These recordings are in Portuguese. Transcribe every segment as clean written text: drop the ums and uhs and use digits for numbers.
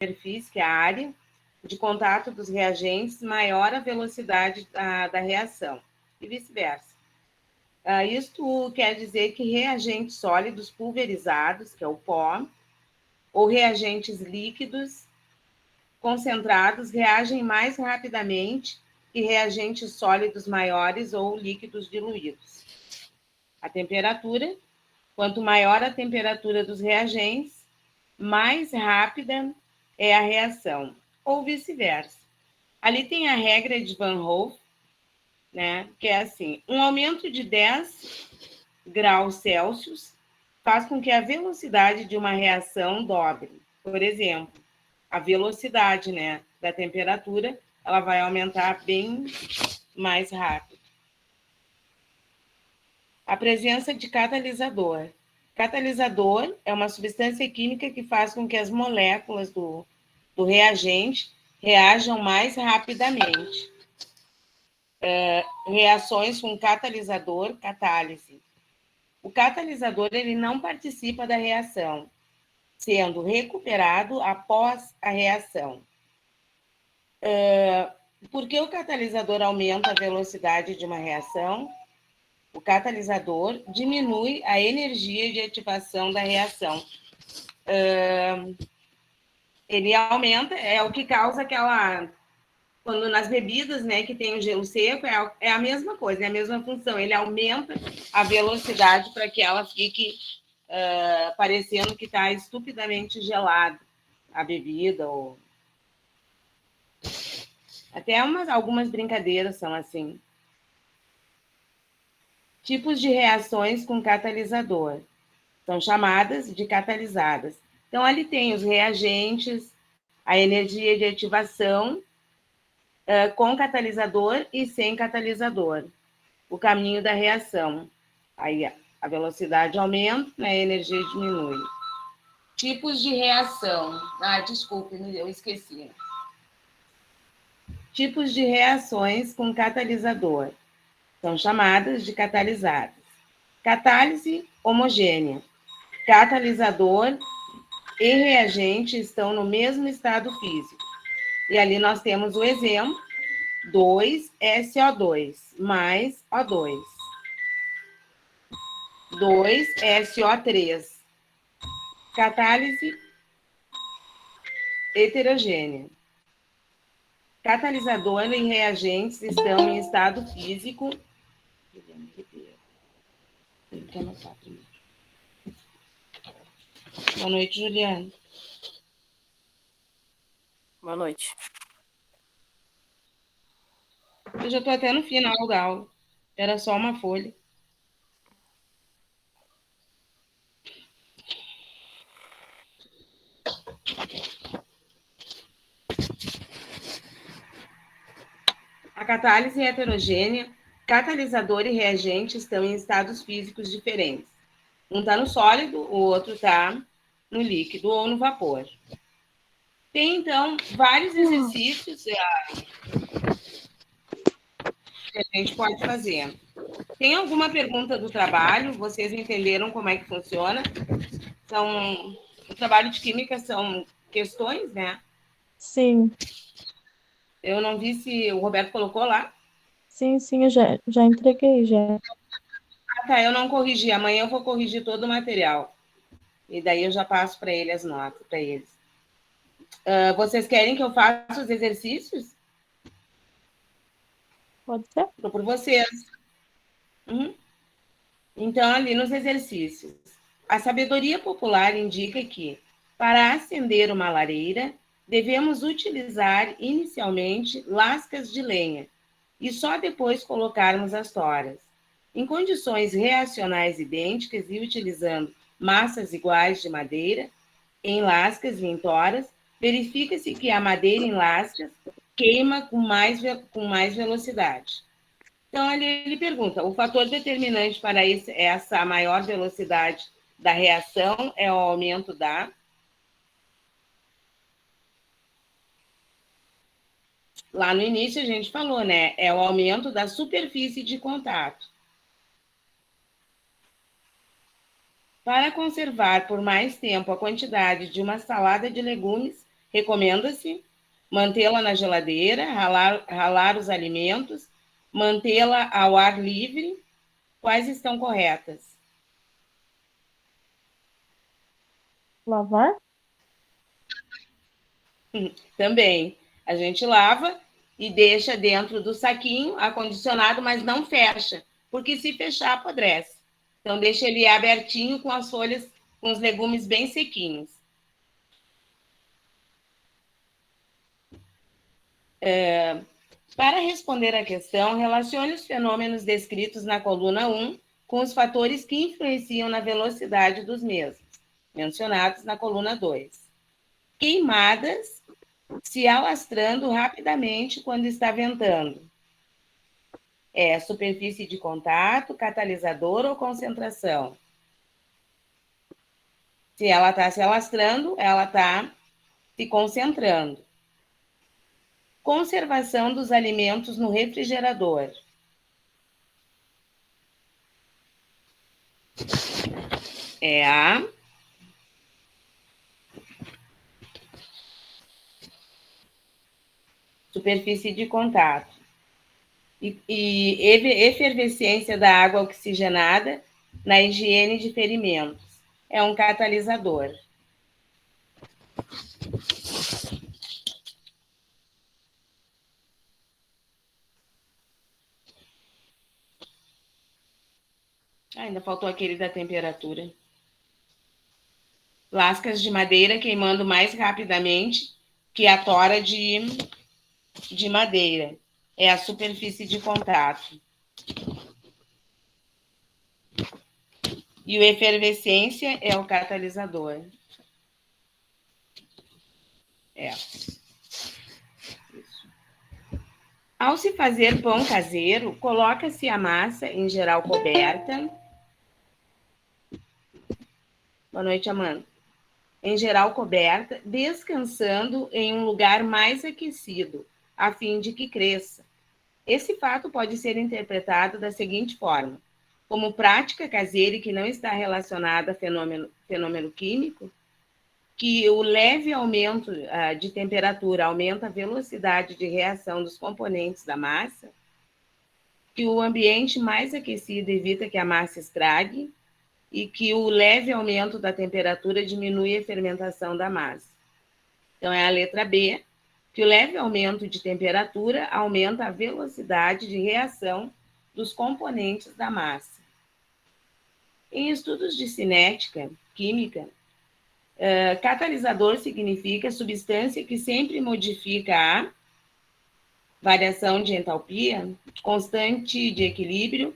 superfície, que é a área de contato dos reagentes, maior a velocidade da reação, e vice-versa. Isto quer dizer que reagentes sólidos pulverizados, que é o pó, ou reagentes líquidos concentrados reagem mais rapidamente que reagentes sólidos maiores ou líquidos diluídos. A temperatura, quanto maior a temperatura dos reagentes, mais rápida é a reação, ou vice-versa. Ali tem a regra de Van Hoff, né, que é assim, um aumento de 10 graus Celsius faz com que a velocidade de uma reação dobre. Por exemplo, a velocidade, né, da temperatura, ela vai aumentar bem mais rápido. A presença de catalisador. Catalisador é uma substância química que faz com que as moléculas do reagente reajam mais rapidamente. Reações com catalisador, catálise. O catalisador ele não participa da reação, sendo recuperado após a reação. Por que o catalisador aumenta a velocidade de uma reação? O catalisador diminui a energia de ativação da reação. Ele aumenta, é o que causa aquela... Quando nas bebidas, né, que tem o gelo seco, é a mesma coisa, é a mesma função. Ele aumenta a velocidade para que ela fique parecendo que está estupidamente gelada a bebida. Ou... Até algumas brincadeiras são assim. Tipos de reações com catalisador. São chamadas de catalisadas. Então, ali tem os reagentes, a energia de ativação, com catalisador e sem catalisador. O caminho da reação. Aí a velocidade aumenta, né, a energia diminui. Tipos de reação. Desculpe, eu esqueci. Tipos de reações com catalisador. São chamadas de catalisadas. Catálise homogênea. Catalisador e reagente estão no mesmo estado físico. E ali nós temos o exemplo, 2SO2 mais O2. 2SO3. Catálise heterogênea. Catalisador e reagentes estão em estado físico. Boa noite, Juliana. Boa noite. Eu já estou até no final da aula. Era só uma folha. A catálise heterogênea, catalisador e reagente estão em estados físicos diferentes. Um está no sólido, o outro está no líquido ou no vapor. Tem, então, vários exercícios que a gente pode fazer. Tem alguma pergunta do trabalho? Vocês entenderam como é que funciona? O trabalho de química são questões, né? Sim. Eu não vi se o Roberto colocou lá. Sim, eu já entreguei, já. Tá, eu não corrigi. Amanhã eu vou corrigir todo o material. E daí eu já passo para ele as notas, para eles. Vocês querem que eu faça os exercícios? Pode ser? Estou por vocês. Então, ali nos exercícios. A sabedoria popular indica que, para acender uma lareira, devemos utilizar inicialmente lascas de lenha e só depois colocarmos as toras. Em condições reacionais idênticas e utilizando massas iguais de madeira, em lascas e em toras, verifica-se que a madeira em lascas queima com mais velocidade. Então, ele pergunta, o fator determinante para essa maior velocidade da reação é o aumento da... Lá no início a gente falou, né? É o aumento da superfície de contato. Para conservar por mais tempo a quantidade de uma salada de legumes, Recomenda-se mantê-la na geladeira, ralar os alimentos, mantê-la ao ar livre. Quais estão corretas? Lavar? Também. A gente lava e deixa dentro do saquinho acondicionado, mas não fecha, porque se fechar, apodrece. Então, deixa ele abertinho com as folhas, com os legumes bem sequinhos. Para responder à questão, relacione os fenômenos descritos na coluna 1 com os fatores que influenciam na velocidade dos mesmos, mencionados na coluna 2. Queimadas se alastrando rapidamente quando está ventando. É superfície de contato, catalisador ou concentração? Se ela está se alastrando, ela está se concentrando. Conservação dos alimentos no refrigerador. É a superfície de contato. E efervescência da água oxigenada na higiene de ferimentos. É um catalisador. Ainda faltou aquele da temperatura. Lascas de madeira queimando mais rapidamente que a tora de madeira. É a superfície de contato. E o efervescência é o catalisador. É. Ao se fazer pão caseiro, coloca-se a massa, em geral coberta. Boa noite, Amanda. Em geral coberta, descansando em um lugar mais aquecido, a fim de que cresça. Esse fato pode ser interpretado da seguinte forma: como prática caseira e que não está relacionada a fenômeno químico, que o leve aumento de temperatura aumenta a velocidade de reação dos componentes da massa, que o ambiente mais aquecido evita que a massa estrague e que o leve aumento da temperatura diminui a fermentação da massa. Então, é a letra B, que o leve aumento de temperatura aumenta a velocidade de reação dos componentes da massa. Em estudos de cinética química, catalisador significa substância que sempre modifica a variação de entalpia, constante de equilíbrio,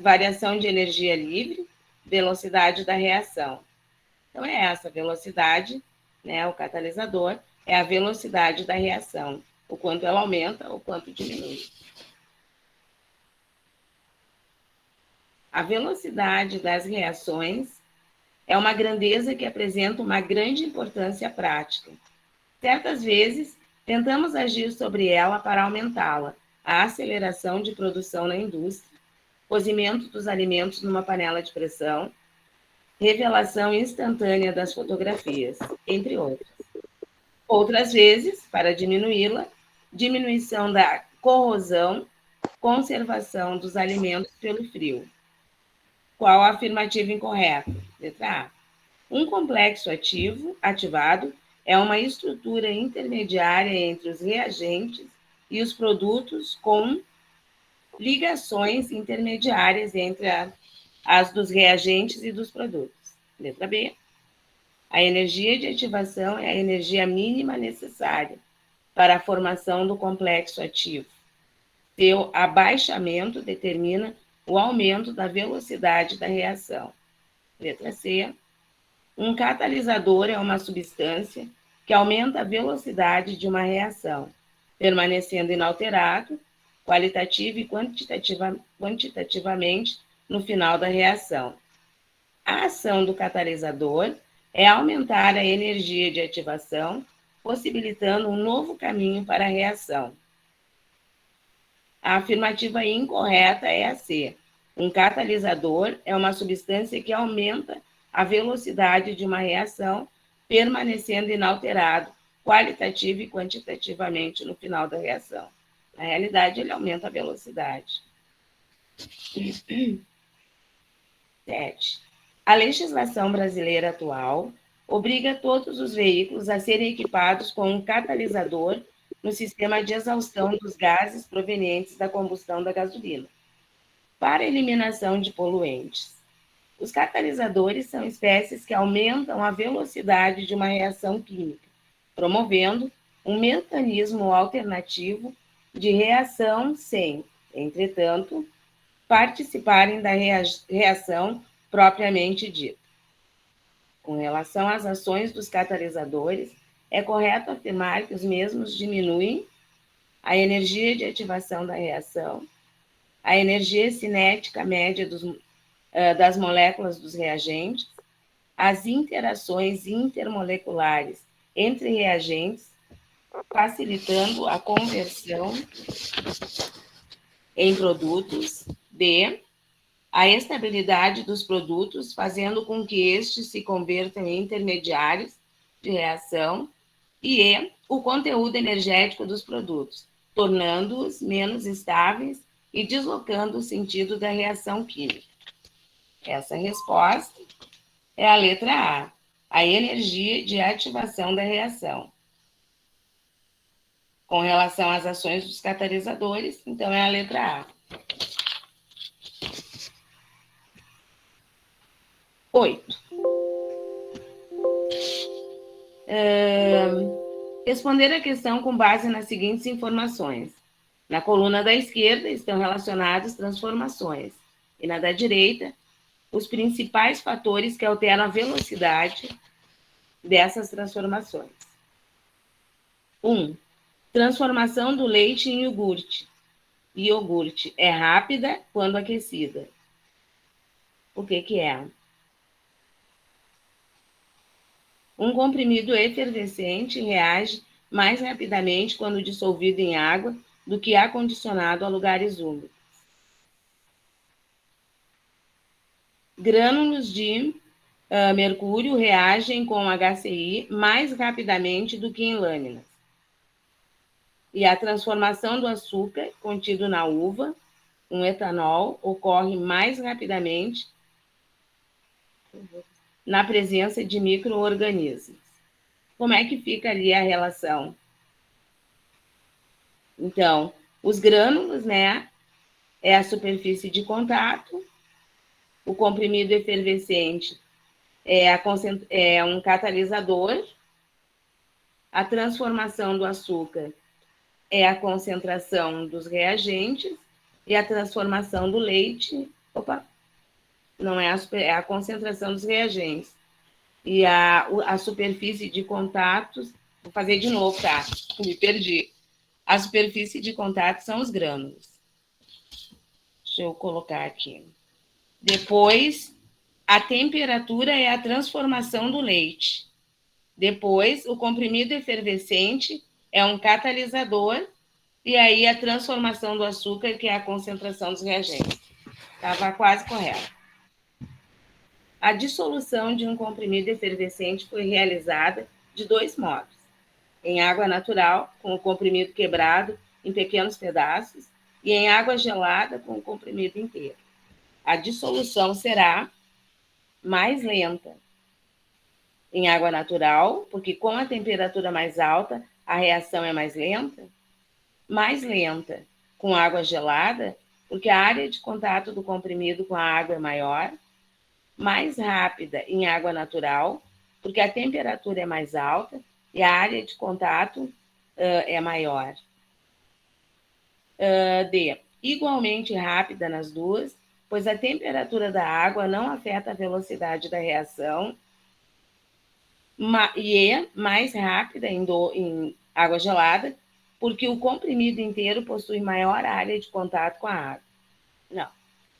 variação de energia livre, velocidade da reação. Então, é essa velocidade, né, o catalisador, é a velocidade da reação, o quanto ela aumenta, o quanto diminui. A velocidade das reações é uma grandeza que apresenta uma grande importância prática. Certas vezes, tentamos agir sobre ela para aumentá-la. A aceleração de produção na indústria, cozimento dos alimentos numa panela de pressão, revelação instantânea das fotografias, entre outras. Outras vezes, para diminuí-la, diminuição da corrosão, conservação dos alimentos pelo frio. Qual a afirmativa incorreta? Letra A. Um complexo ativado é uma estrutura intermediária entre os reagentes e os produtos com ligações intermediárias entre as dos reagentes e dos produtos. Letra B. A energia de ativação é a energia mínima necessária para a formação do complexo ativo. Seu abaixamento determina o aumento da velocidade da reação. Letra C. Um catalisador é uma substância que aumenta a velocidade de uma reação, permanecendo inalterado, qualitativa e quantitativamente no final da reação. A ação do catalisador é aumentar a energia de ativação, possibilitando um novo caminho para a reação. A afirmativa incorreta é a C. Um catalisador é uma substância que aumenta a velocidade de uma reação, permanecendo inalterado, qualitativa e quantitativamente no final da reação. Na realidade, ele aumenta a velocidade. 7. A legislação brasileira atual obriga todos os veículos a serem equipados com um catalisador no sistema de exaustão dos gases provenientes da combustão da gasolina, para eliminação de poluentes. Os catalisadores são espécies que aumentam a velocidade de uma reação química, promovendo um mecanismo alternativo de reação sem, entretanto, participarem da reação propriamente dita. Com relação às ações dos catalisadores, é correto afirmar que os mesmos diminuem a energia de ativação da reação, a energia cinética média das moléculas dos reagentes, as interações intermoleculares entre reagentes, facilitando a conversão em produtos, a estabilidade dos produtos, fazendo com que estes se convertam em intermediários de reação, e o conteúdo energético dos produtos, tornando-os menos estáveis e deslocando o sentido da reação química. Essa resposta é a letra A energia de ativação da reação. Com relação às ações dos catalisadores, então é a letra A. 8. Responder a questão com base nas seguintes informações. Na coluna da esquerda estão relacionadas transformações, e na da direita, os principais fatores que alteram a velocidade dessas transformações. 1. Transformação do leite em iogurte. Iogurte é rápida quando aquecida. O que é? Um comprimido efervescente reage mais rapidamente quando dissolvido em água do que acondicionado a lugares úmidos. Grânulos de mercúrio reagem com HCl mais rapidamente do que em lâminas. E a transformação do açúcar contido na uva, um etanol, ocorre mais rapidamente na presença de micro-organismos. Como é que fica ali a relação? Então, os grânulos, né, é a superfície de contato, o comprimido efervescente é um catalisador, a transformação do açúcar é a concentração dos reagentes e a transformação do leite, não é a concentração dos reagentes. E a superfície de contatos, vou fazer de novo, tá? Me perdi. A superfície de contato são os grânulos. Deixa eu colocar aqui. Depois, a temperatura é a transformação do leite. Depois, o comprimido efervescente é um catalisador, e aí a transformação do açúcar, que é a concentração dos reagentes. Estava quase correto. A dissolução de um comprimido efervescente foi realizada de 2 modos. Em água natural, com o comprimido quebrado em pequenos pedaços, e em água gelada, com o comprimido inteiro. A dissolução será mais lenta em água natural, porque com a temperatura mais alta, a reação é mais lenta com água gelada, porque a área de contato do comprimido com a água é maior, mais rápida em água natural, porque a temperatura é mais alta e a área de contato é maior. D. Igualmente rápida nas duas, pois a temperatura da água não afeta a velocidade da reação, e mais rápida em água gelada, porque o comprimido inteiro possui maior área de contato com a água. Não.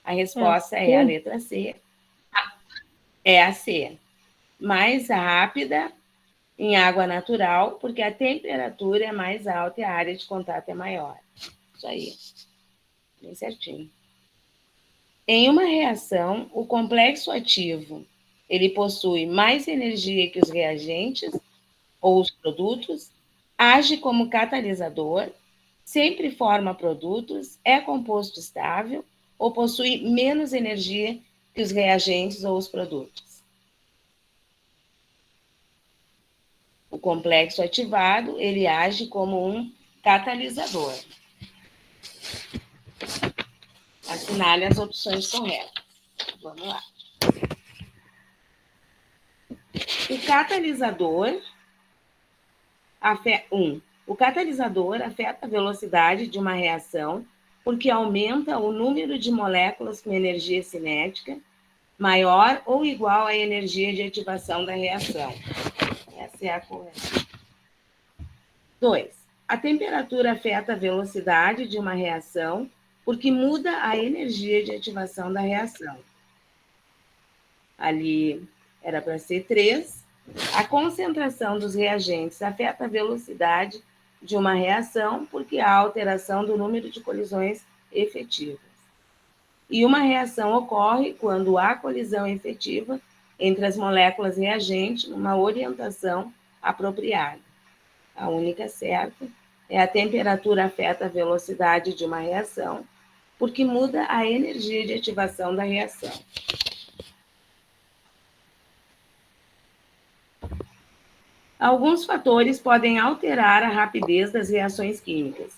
A resposta é a letra C. É a C. Mais rápida em água natural, porque a temperatura é mais alta e a área de contato é maior. Isso aí. Bem certinho. Em uma reação, o complexo ativo, ele possui mais energia que os reagentes ou os produtos, age como catalisador, sempre forma produtos, é composto estável ou possui menos energia que os reagentes ou os produtos. O complexo ativado, ele age como um catalisador. Assinale as opções corretas. Vamos lá. O catalisador o catalisador afeta a velocidade de uma reação porque aumenta o número de moléculas com energia cinética maior ou igual à energia de ativação da reação. Essa é a correta. 2. A temperatura afeta a velocidade de uma reação porque muda a energia de ativação da reação. Ali era para ser 3. A concentração dos reagentes afeta a velocidade de uma reação porque há alteração do número de colisões efetivas. E uma reação ocorre quando há colisão efetiva entre as moléculas reagentes numa orientação apropriada. A única certa é a temperatura afeta a velocidade de uma reação porque muda a energia de ativação da reação. Alguns fatores podem alterar a rapidez das reações químicas.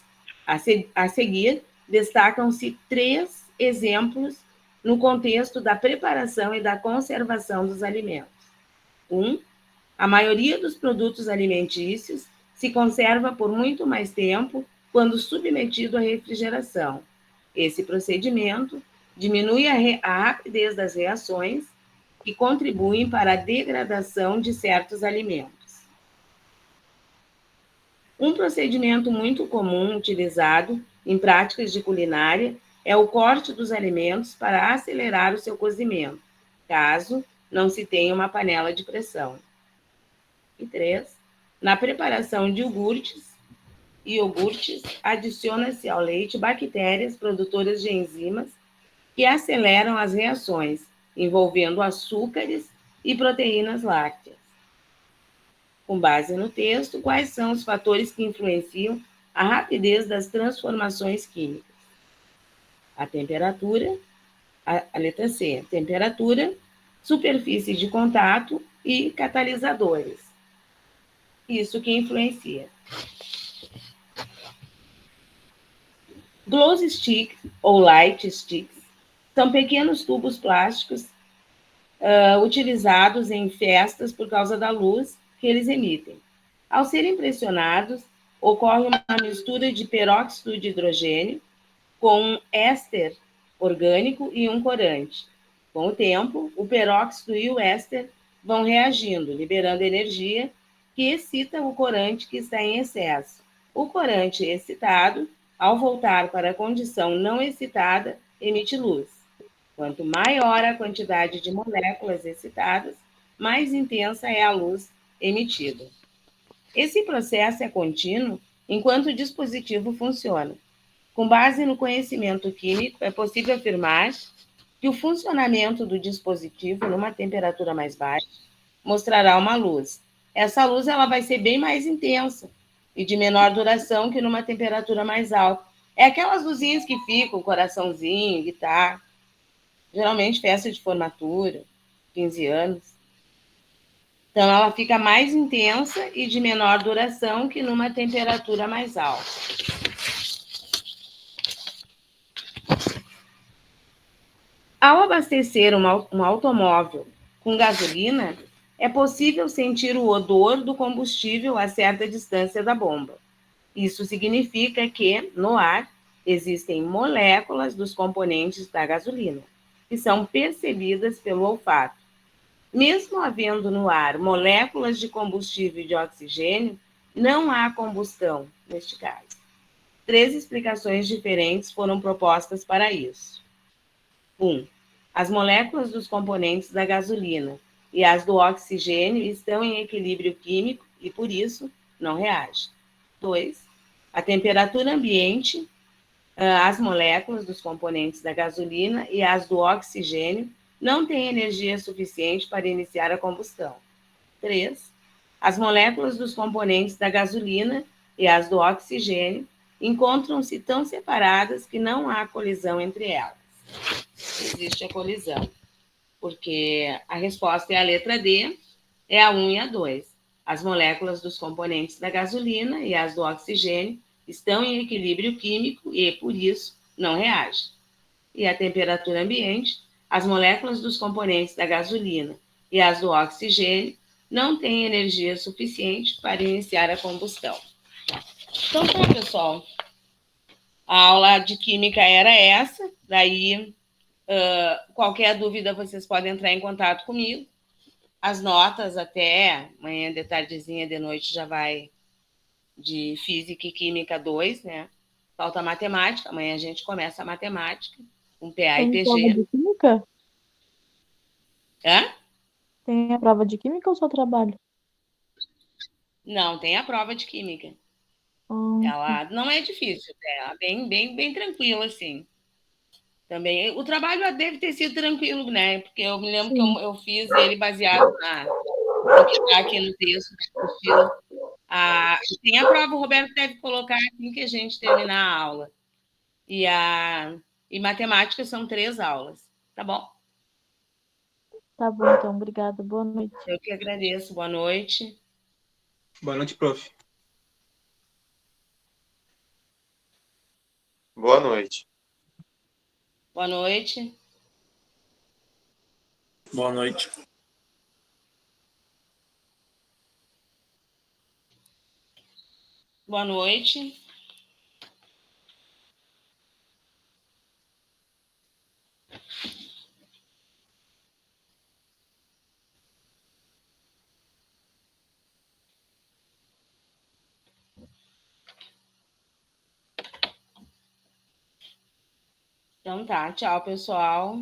A seguir, destacam-se 3 exemplos no contexto da preparação e da conservação dos alimentos. 1. A maioria dos produtos alimentícios se conserva por muito mais tempo quando submetido à refrigeração. Esse procedimento diminui a rapidez das reações e contribuem para a degradação de certos alimentos. Um procedimento muito comum utilizado em práticas de culinária é o corte dos alimentos para acelerar o seu cozimento, caso não se tenha uma panela de pressão. E 3. Na preparação de iogurtes, adiciona-se ao leite bactérias produtoras de enzimas que aceleram as reações, envolvendo açúcares e proteínas lácteas. Com base no texto, quais são os fatores que influenciam a rapidez das transformações químicas? A temperatura, a letra C, temperatura, superfície de contato e catalisadores. Isso que influencia. Glow sticks ou light sticks são pequenos tubos plásticos utilizados em festas por causa da luz que eles emitem. Ao serem pressionados, ocorre uma mistura de peróxido de hidrogênio com um éster orgânico e um corante. Com o tempo, o peróxido e o éster vão reagindo, liberando energia que excita o corante que está em excesso. O corante excitado, ao voltar para a condição não excitada, emite luz. Quanto maior a quantidade de moléculas excitadas, mais intensa é a luz emitida. Esse processo é contínuo enquanto o dispositivo funciona. Com base no conhecimento químico, é possível afirmar que o funcionamento do dispositivo numa temperatura mais baixa mostrará uma luz. Essa luz ela vai ser bem mais intensa e de menor duração que numa temperatura mais alta. É aquelas luzinhas que ficam, coraçãozinho, guitarra, geralmente festa de formatura, 15 anos. Então, ela fica mais intensa e de menor duração que numa temperatura mais alta. Ao abastecer um automóvel com gasolina, é possível sentir o odor do combustível a certa distância da bomba. Isso significa que, no ar, existem moléculas dos componentes da gasolina, que são percebidas pelo olfato. Mesmo havendo no ar moléculas de combustível e de oxigênio, não há combustão neste caso. 3 explicações diferentes foram propostas para isso. 1. As moléculas dos componentes da gasolina e as do oxigênio estão em equilíbrio químico e, por isso, não reagem. 2. A temperatura ambiente, as moléculas dos componentes da gasolina e as do oxigênio não têm energia suficiente para iniciar a combustão. 3. As moléculas dos componentes da gasolina e as do oxigênio encontram-se tão separadas que não há colisão entre elas. Existe a colisão, porque a resposta é a letra D, é a 1 e a 2. As moléculas dos componentes da gasolina e as do oxigênio estão em equilíbrio químico e, por isso, não reagem. E a temperatura ambiente, as moléculas dos componentes da gasolina e as do oxigênio não têm energia suficiente para iniciar a combustão. Então tá, pessoal. A aula de química era essa. Daí, qualquer dúvida, vocês podem entrar em contato comigo. As notas até amanhã de tardezinha, de noite, já vai de Física e Química 2, né? Falta matemática. Amanhã a gente começa a matemática, com PA e Tem prova PG. de química? Hã? Tem a prova de química ou só trabalho? Não, tem a prova de Química. Tá. Ela não é difícil, é bem tranquila, assim. Também, o trabalho deve ter sido tranquilo, né? Porque eu me lembro que Sim, eu fiz ele baseado no que está aqui no texto discutido. Tem a prova, o Roberto deve colocar assim que a gente terminar a aula. E matemática são 3 aulas, tá bom? tá bom então. Obrigada. Boa noite. Eu que agradeço. Boa noite. Boa noite, prof. Boa noite. Boa noite. Boa noite. Boa noite. Então tá, tchau, pessoal.